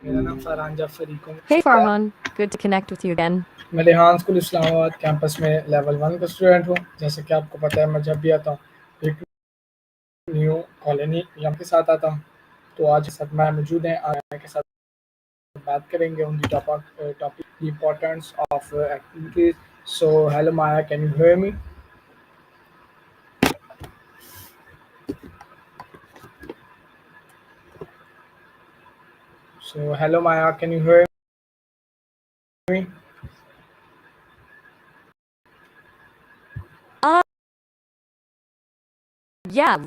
मेरा नाम Farhan Jafar Hey Farhan, good to connect with you again. मैं रेहान स्कूल इस्लामाबाद कैंपस में लेवल 1 का स्टूडेंट हूँ। जैसे कि आपको पता है, मैं जब भी आता हूँ एक न्यू कॉलोनी यहाँ के साथ आता हूँ। तो आज सब मैं मौजूद हैं, आज के साथ बात करेंगे on the topic the importance of activities. So hello Maya, can you hear me? So hello Maya, can you hear me? Uh, yeah.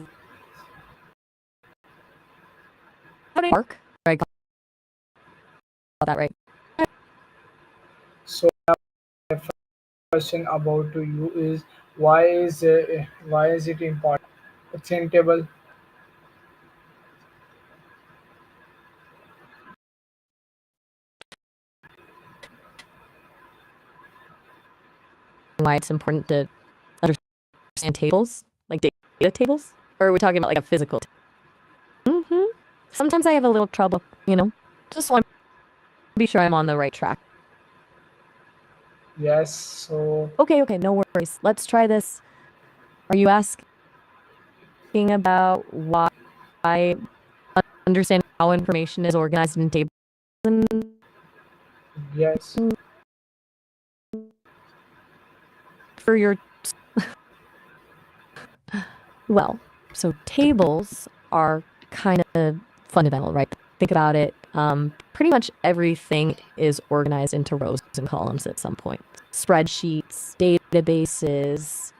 How did work? I got that right. So my question about to you is why is it important? Acceptable. Why it's important to understand tables, like data tables? Or are we talking about like a physical? Mm-hmm. Sometimes I have a little trouble, Just want to be sure I'm on the right track. Yes. So Okay, no worries. Let's try this. Are you asking about why understanding how information is organized in tables? yes. For your Well, so tables are kind of fundamental, right? Think about it. Pretty much everything is organized into rows and columns at some point. Spreadsheets, databases,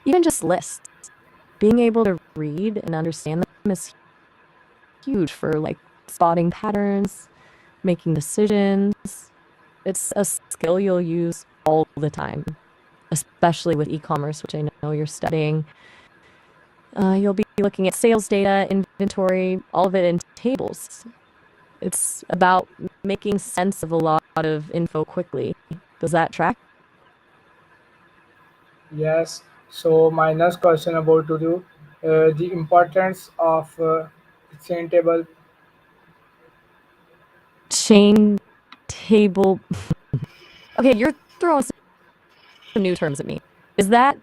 even just lists. Being able to read and understand them is huge for like spotting patterns, making decisions. It's a skill you'll use all the time, especially with e-commerce, which I know you're studying. You'll be looking at sales data, inventory, all of it in tables. It's about making sense of a lot of info quickly. Does that track? Yes. So my next question about to you, the importance of chain table. Chain table. Okay, you're throwing some new terms at me. Is that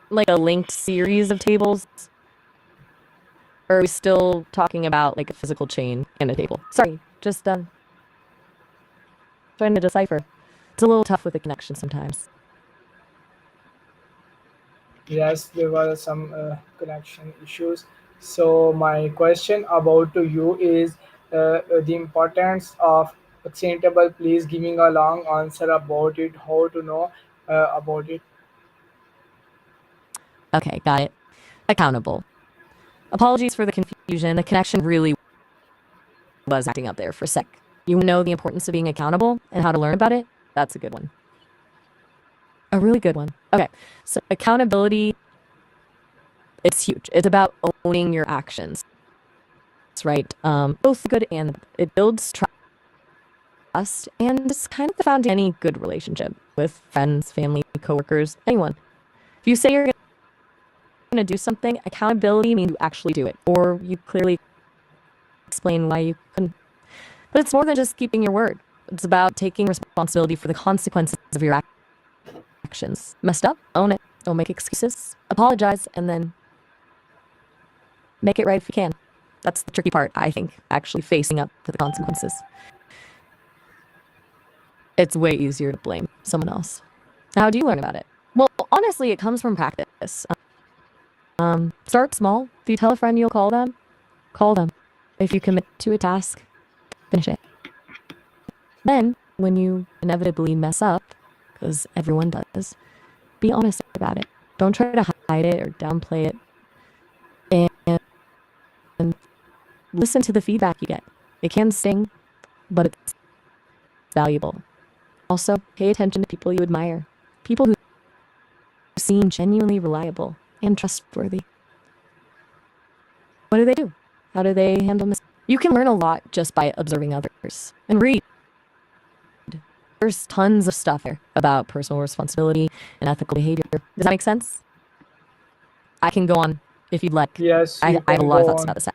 like a linked series of tables? Or are we still talking about like a physical chain and a table? Sorry, just trying to decipher. It's a little tough with the connection sometimes. Yes, there were some connection issues. So my question about to you is the importance of chain table. Please giving a long answer about it. How to know about it? Okay, got it. Accountable. Apologies for the confusion. The connection really was acting up there for a sec. You know the importance of being accountable and how to learn about it? That's a good one. A really good one. Okay, so accountability, it's huge. It's about owning your actions, right? Both good and it builds trust, and it's kind of the foundation of any good relationship with friends, family, coworkers, anyone. If you say you're going to do something, accountability means you actually do it, or you clearly explain why you couldn't. But it's more than just keeping your word. It's about taking responsibility for the consequences of your actions. Messed up? Own it. Don't make excuses. Apologize, and then make it right if you can. That's the tricky part, I think, actually facing up to the consequences. It's way easier to blame someone else. How do you learn about it? Well, honestly, it comes from practice. Start small. If you tell a friend you'll call them, call them. If you commit to a task, finish it. Then, when you inevitably mess up, because everyone does, be honest about it. Don't try to hide it or downplay it. And listen to the feedback you get. It can sting, but it's valuable. Also, pay attention to people you admire. People who seem genuinely reliable and trustworthy. What do they do? How do they handle mistakes? You can learn a lot just by observing others and read. There's tons of stuff here about personal responsibility and ethical behavior. Does that make sense? I can go on if you'd like. Yes, I you have a can lot of go thoughts on. about this.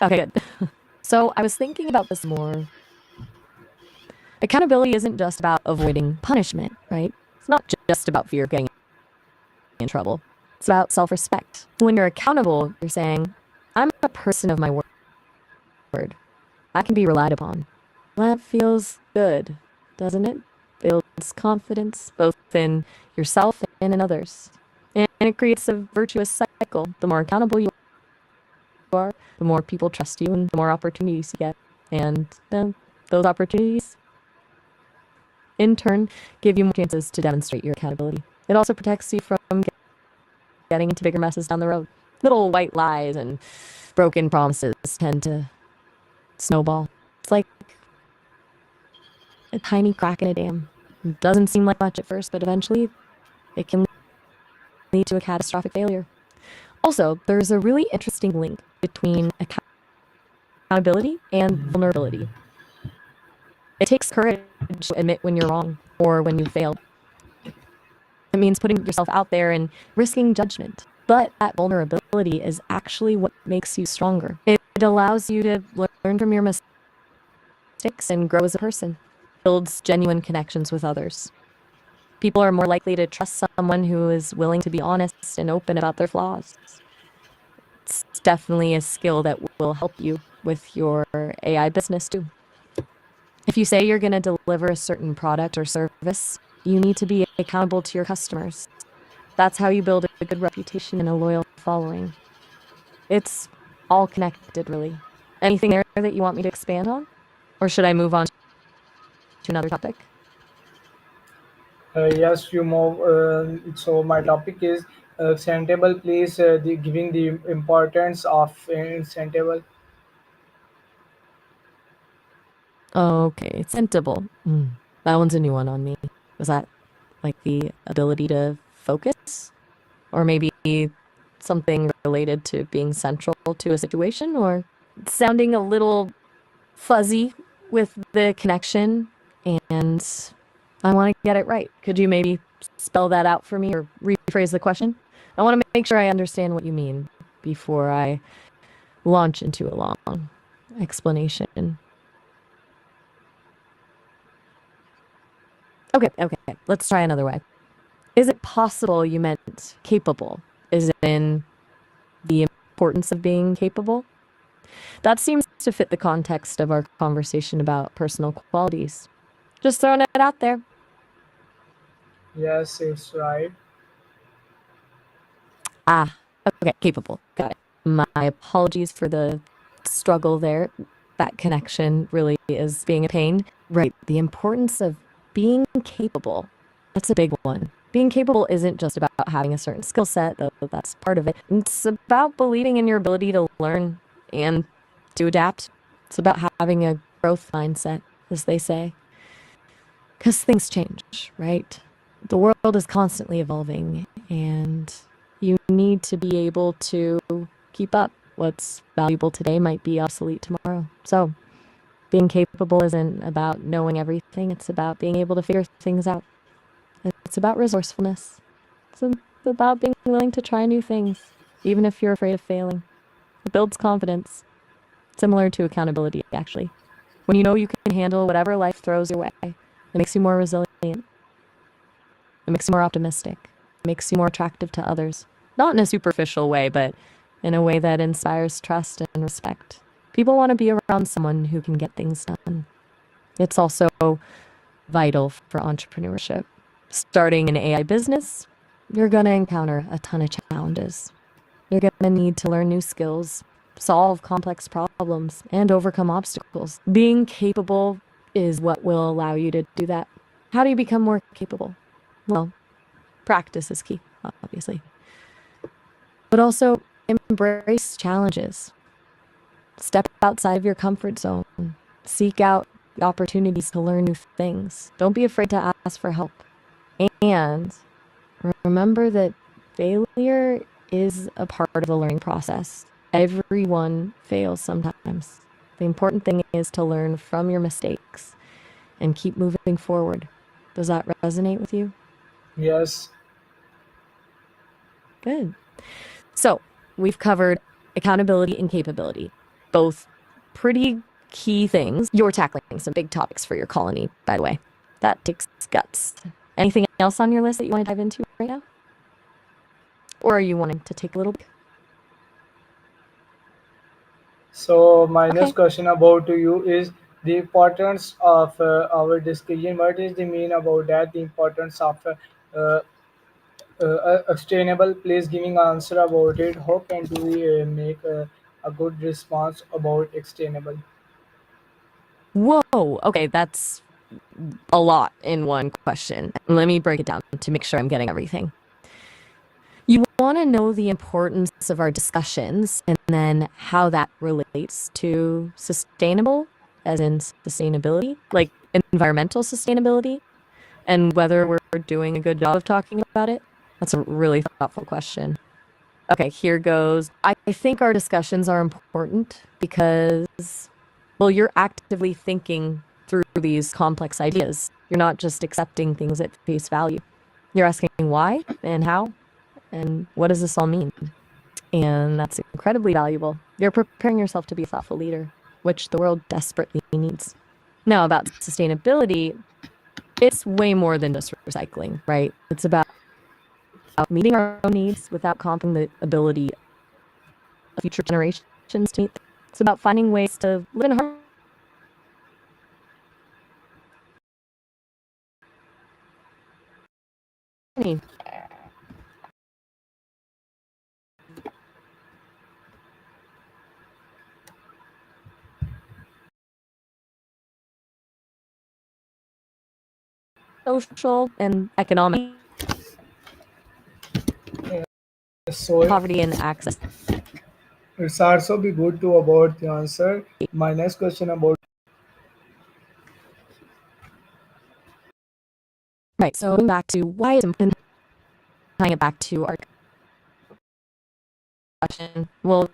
Okay, good. So I was thinking about this more. Accountability isn't just about avoiding punishment, right? It's not just about fear of getting in trouble. It's about self-respect. When you're accountable, you're saying, I'm a person of my word. I can be relied upon. That feels good, doesn't it? Builds confidence, both in yourself and in others. And it creates a virtuous cycle. The more accountable you are, the more people trust you and the more opportunities you get. And then those opportunities, in turn, give you more chances to demonstrate your accountability. It also protects you from getting into bigger messes down the road. Little white lies and broken promises tend to snowball. It's like a tiny crack in a dam. It doesn't seem like much at first, but eventually it can lead to a catastrophic failure. Also, there's a really interesting link between accountability and vulnerability. It takes courage to admit when you're wrong or when you failed. It means putting yourself out there and risking judgment. But that vulnerability is actually what makes you stronger. It allows you to learn from your mistakes and grow as a person. Builds genuine connections with others. People are more likely to trust someone who is willing to be honest and open about their flaws. It's definitely a skill that will help you with your AI business too. If you say you're going to deliver a certain product or service, you need to be accountable to your customers. That's how you build a good reputation and a loyal following. It's all connected, really. Anything there that you want me to expand on? Or should I move on to another topic? Yes, you move. So my topic is sentable place, giving the importance of sentable. Okay, sentable. That one's a new one on me. Was that like the ability to focus? Or maybe something related to being central to a situation? Or sounding a little fuzzy with the connection, and I want to get it right. Could you maybe spell that out for me or rephrase the question? I want to make sure I understand what you mean before I launch into a long explanation. Okay. Let's try another way. Is it possible you meant capable? Is in the importance of being capable? That seems to fit the context of our conversation about personal qualities. Just throwing it out there. Yes, it's right. Okay, capable. Got it. My apologies for the struggle there. That connection really is being a pain. Right. The importance of being capable. That's a big one. Being capable isn't just about having a certain skill set, though that's part of it. It's about believing in your ability to learn and to adapt. It's about having a growth mindset, as they say. Because things change, right? The world is constantly evolving, and you need to be able to keep up. What's valuable today might be obsolete tomorrow. So, being capable isn't about knowing everything, it's about being able to figure things out. It's about resourcefulness. It's about being willing to try new things, even if you're afraid of failing. It builds confidence, similar to accountability, actually. When you know you can handle whatever life throws your way, it makes you more resilient. It makes you more optimistic. It makes you more attractive to others. Not in a superficial way, but in a way that inspires trust and respect. People want to be around someone who can get things done. It's also vital for entrepreneurship. Starting an AI business, you're going to encounter a ton of challenges. You're going to need to learn new skills, solve complex problems, and overcome obstacles. Being capable is what will allow you to do that. How do you become more capable? Well, practice is key, obviously. But also embrace challenges. Step outside of your comfort zone. Seek out opportunities to learn new things. Don't be afraid to ask for help. And remember that failure is a part of the learning process. Everyone fails sometimes. The important thing is to learn from your mistakes and keep moving forward. Does that resonate with you? Yes, Good. So we've covered accountability and capability, both pretty key things. You're tackling some big topics for your colony, by the way. That takes guts. Anything else on your list that you want to dive into right now? Or are you wanting to take a little break? So my Okay. next question about to you is the importance of our discussion. What is the mean about that? The importance of uh, a sustainable place. Giving answer about it. How can do we make a good response about sustainable? Whoa. Okay, that's a lot in one question. Let me break it down to make sure I'm getting everything. You want to know the importance of our discussions and then how that relates to sustainable, as in sustainability, like environmental sustainability, and whether we're doing a good job of talking about it. That's a really thoughtful question. Okay, here goes. I think our discussions are important because, well, you're actively thinking through these complex ideas. You're not just accepting things at face value. You're asking why and how and what does this all mean? And that's incredibly valuable. You're preparing yourself to be a thoughtful leader, which the world desperately needs. Now, about sustainability, it's way more than just recycling, right? It's about meeting our own needs without compromising the ability of future generations to meet them. It's about finding ways to live in harmony. Social and economic So poverty and access. it's also be good to about the answer. My next question about Right, so going back to why it's important, tying it back to our question. Well,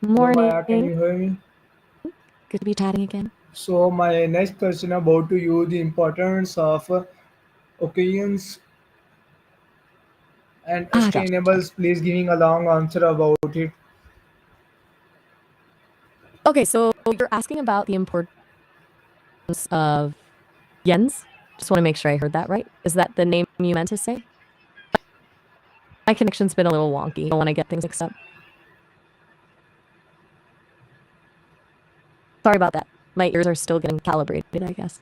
hello Maya, can morning. you hear me? Good to be chatting again. So my next question about to you the importance of occasions and Gotcha. sustainables. Please giving a long answer about it. Okay, so you're asking about the importance of yens. Just want to make sure I heard that right. Is that the name you meant to say? My connection's been a little wonky. I don't want to get things mixed up. Sorry about that. My ears are still getting calibrated, I guess.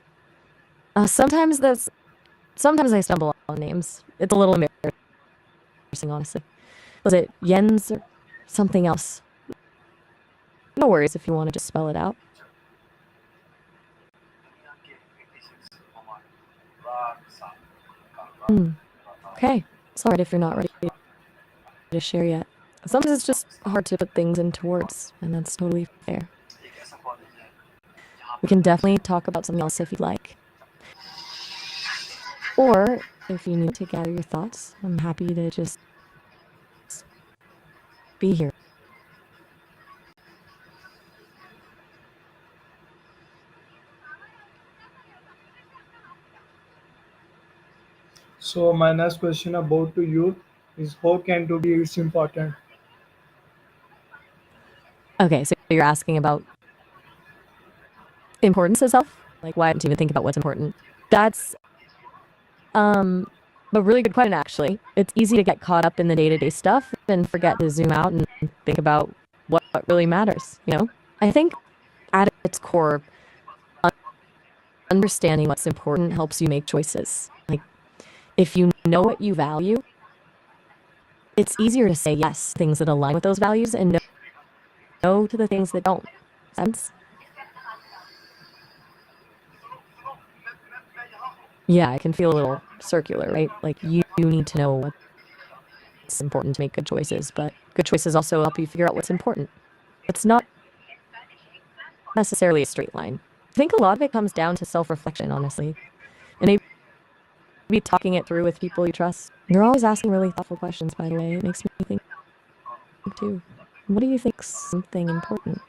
Sometimes I stumble on names. It's a little embarrassing, honestly. Was it Jens or something else? No worries if you want to just spell it out. Hmm. Okay. Sorry if you're not ready to share yet. Sometimes it's just hard to put things into words, and that's totally fair. We can definitely talk about something else if you'd like. Or if you need to gather your thoughts, I'm happy to just be here. So my next question about to you is how can to be it's important. Okay, so you're asking about importance itself? Like why didn't you even think about what's important? That's a really good question actually. It's easy to get caught up in the day-to-day stuff and forget to zoom out and think about what really matters, you know? I think at its core, understanding what's important helps you make choices. Like, if you know what you value, it's easier to say yes to things that align with those values and no to the things that don't. Sense? Yeah, it can feel a little circular, right? Like you need to know what's important to make good choices, but good choices also help you figure out what's important. It's not necessarily a straight line. I think a lot of it comes down to self-reflection, honestly. And maybe talking it through with people you trust. You're always asking really thoughtful questions, by the way. It makes me think too. What do you think's something important?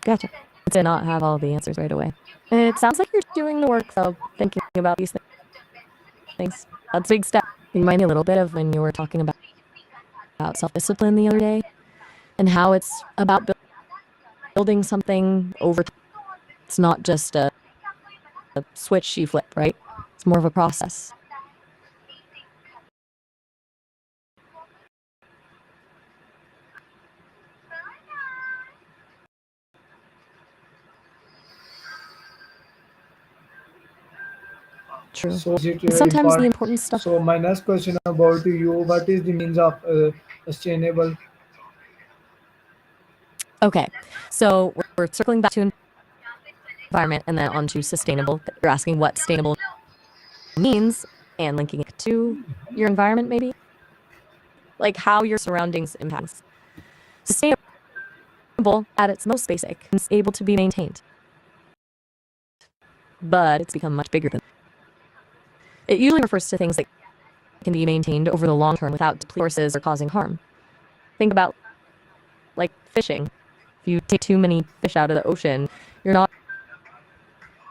Gotcha. To not have all the answers right away. It sounds like you're doing the work, though, thinking about these things. That's a big step. You remind me a little bit of when you were talking about self-discipline the other day and how it's about building something over time. It's not just a switch you flip, right? It's more of a process. True. So is it Sometimes the important? important stuff. So my next question about you: what is the means of sustainable? Okay, so we're circling back to environment and then onto sustainable. You're asking what sustainable means and linking it to your environment, maybe? Like how your surroundings impacts. Sustainable at its most basic is able to be maintained. But it's become much bigger than that. It usually refers to things that can be maintained over the long term without depleting resources or causing harm. Think about like fishing. If you take too many fish out of the ocean, you're not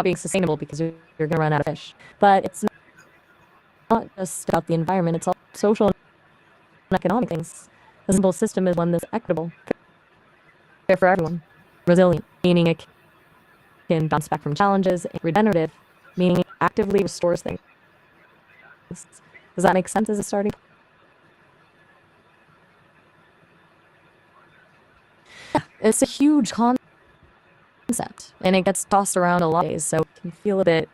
being sustainable because you're going to run out of fish. But it's not just about the environment, it's all social and economic things. A simple system is one that's equitable, fair for everyone. Resilient, meaning it can bounce back from challenges. Regenerative, meaning it actively restores things. Does that make sense as a starting point? Yeah, it's a huge concept, and it gets tossed around a lot of days, so it can feel a bit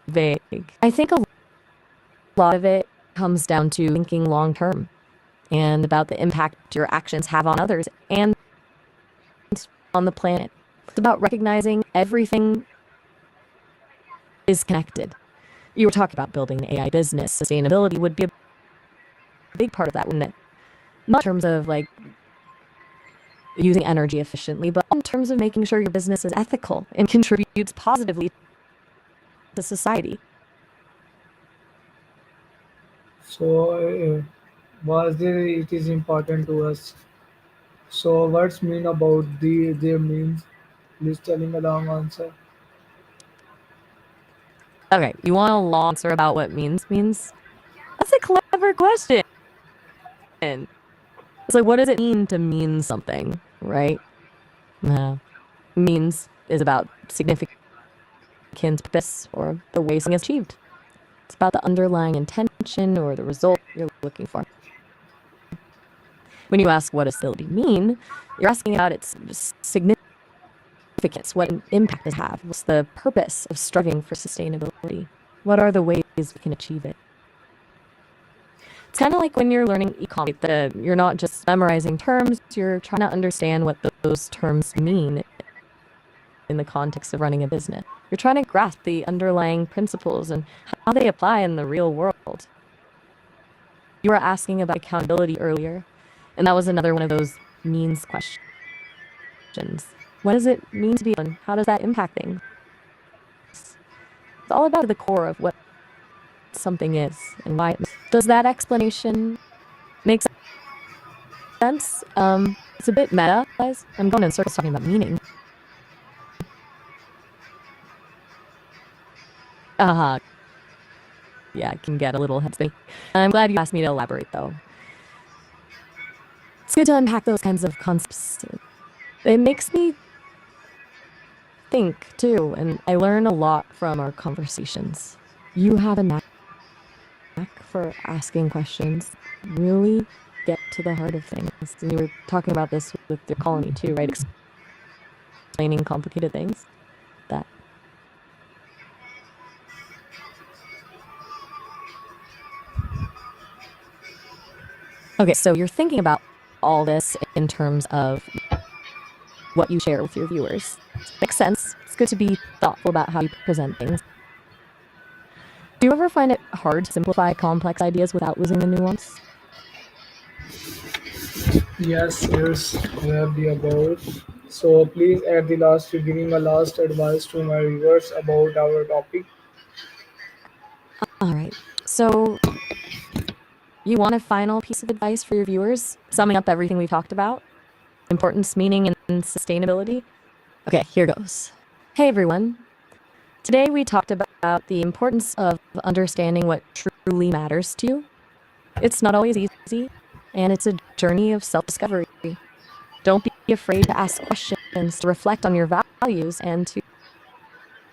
vague. I think a lot of it comes down to thinking long term and about the impact your actions have on others and on the planet. It's about recognizing everything is connected. You were talking about building an AI business. Sustainability would be a big part of that, wouldn't it? Not in terms of like using energy efficiently, but in terms of making sure your business is ethical and contributes positively to society. So was there it is important to us. So what's mean about their means? Please telling a long answer. Okay, you want a long answer about what means? That's a clever question. It's like, what does it mean to mean something, right? Means is about significant purpose or the way something is achieved. It's about the underlying intention or the result you're looking for. When you ask what does sustainability mean, you're asking about its significance, what impact it has, what's the purpose of striving for sustainability, what are the ways we can achieve it. It's kind of like when you're learning Ecommers, you're not just memorizing terms, you're trying to understand what those terms mean in the context of running a business. You're trying to grasp the underlying principles and how they apply in the real world. You were asking about accountability earlier, and that was another one of those means questions. What does it mean to be one? How does that impact things? It's all about the core of what something is and why. Does that explanation make sense? It's a bit meta, guys. I'm going in circles talking about meaning. Yeah, it can get a little headspace. I'm glad you asked me to elaborate, though. It's good to unpack those kinds of concepts. It makes me think, too, and I learn a lot from our conversations. You have a knack for asking questions, really get to the heart of things. And you were talking about this with your colony too, right? Explaining complicated things. That. Okay, so you're thinking about all this in terms of what you share with your viewers. Makes sense. It's good to be thoughtful about how you present things. Do you ever find it hard to simplify complex ideas without losing the nuance? Yes, will be about. So please, at the last, you're giving a last advice to my viewers about our topic. All right. So you want a final piece of advice for your viewers, summing up everything we talked about? Importance, meaning, and sustainability? Okay, here goes. Hey everyone. Today we talked about the importance of understanding what truly matters to you. It's not always easy, and it's a journey of self-discovery. Don't be afraid to ask questions, to reflect on your values, and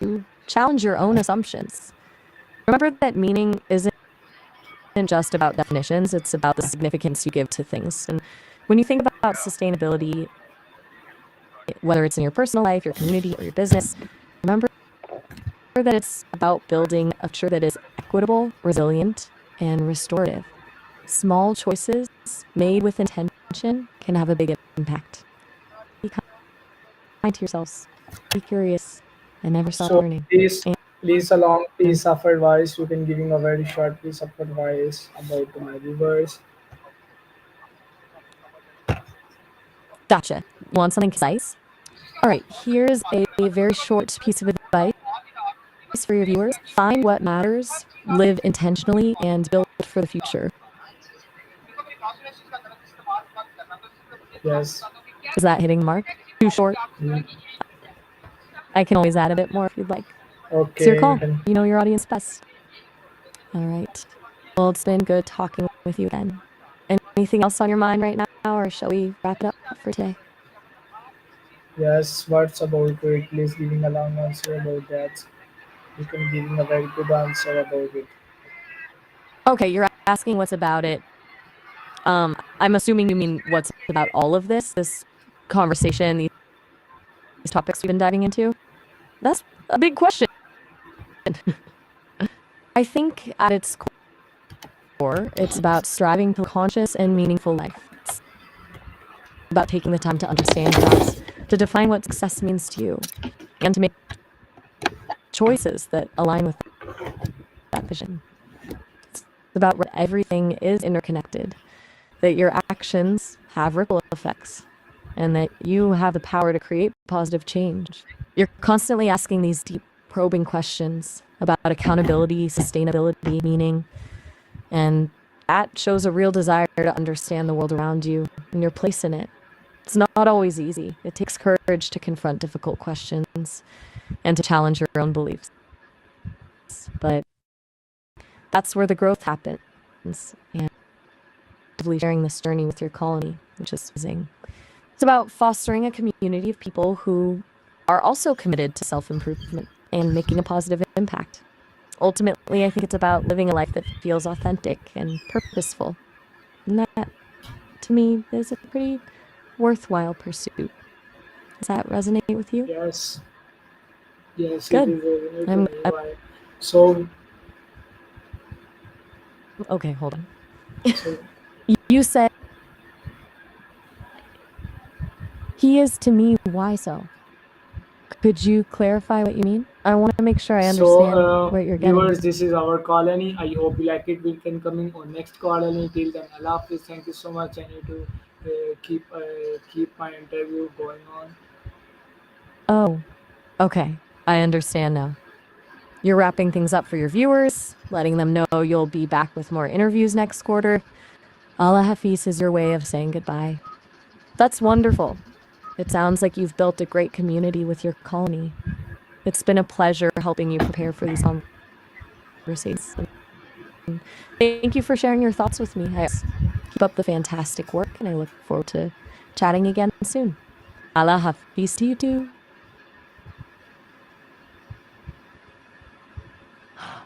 to challenge your own assumptions. Remember that meaning isn't just about definitions, it's about the significance you give to things. And when you think about sustainability, whether it's in your personal life, your community, or your business, remember that it's about building a future that is equitable, resilient, and restorative. Small choices made with intention can have a big impact. Be kind to yourselves, be curious, and never stop So learning. please, a long piece of advice. You can giving a very short piece of advice about to my viewers. Gotcha. Want something concise? All right, here's a very short piece of advice for your viewers. Find what matters, live intentionally, and build for the future. Yes. Is that hitting the mark? Too short? Mm. I can always add a bit more if you'd like. It's your Okay, you call. can. You know your audience best. All right. Well, it's been good talking with you again. Anything else on your mind right now, or shall we wrap it up for today? Yes, what's about it? Please giving a long answer about that. You can giving a very good answer about it. Okay, you're asking what's about it. I'm assuming you mean what's about all of this conversation, these topics we've been diving into. That's a big question. I think at its core, it's about striving to a conscious and meaningful life. It's about taking the time to understand your thoughts, to define what success means to you, and to make choices that align with that vision. It's about where everything is interconnected, that your actions have ripple effects, and that you have the power to create positive change. You're constantly asking these deep, probing questions about accountability, sustainability, meaning, and that shows a real desire to understand the world around you and your place in it. It's not always easy. It takes courage to confront difficult questions and to challenge your own beliefs. But that's where the growth happens. And sharing this journey with your colony, which is amazing. It's about fostering a community of people who are also committed to self-improvement and making a positive impact. Ultimately, I think it's about living a life that feels authentic and purposeful. And that, to me, is a pretty worthwhile pursuit. Does that resonate with you? Yes. Yes, it Good. is resonating to I'm me. Why? So, okay, hold on. so You said he is to me, why so? Could you clarify what you mean? I want to make sure I understand what you're getting. viewers, this is our colony. I hope you like it. We can coming on next colony. Till then, Allah Hafiz. Thank you so much. I need to keep my interview going on. Oh, okay. I understand now. You're wrapping things up for your viewers, letting them know you'll be back with more interviews next quarter. Allah Hafiz is your way of saying goodbye. That's wonderful. It sounds like you've built a great community with your colony. It's been a pleasure helping you prepare for these conversations. Thank you for sharing your thoughts with me. Keep up the fantastic work, and I look forward to chatting again soon. Allah Hafiz to you too.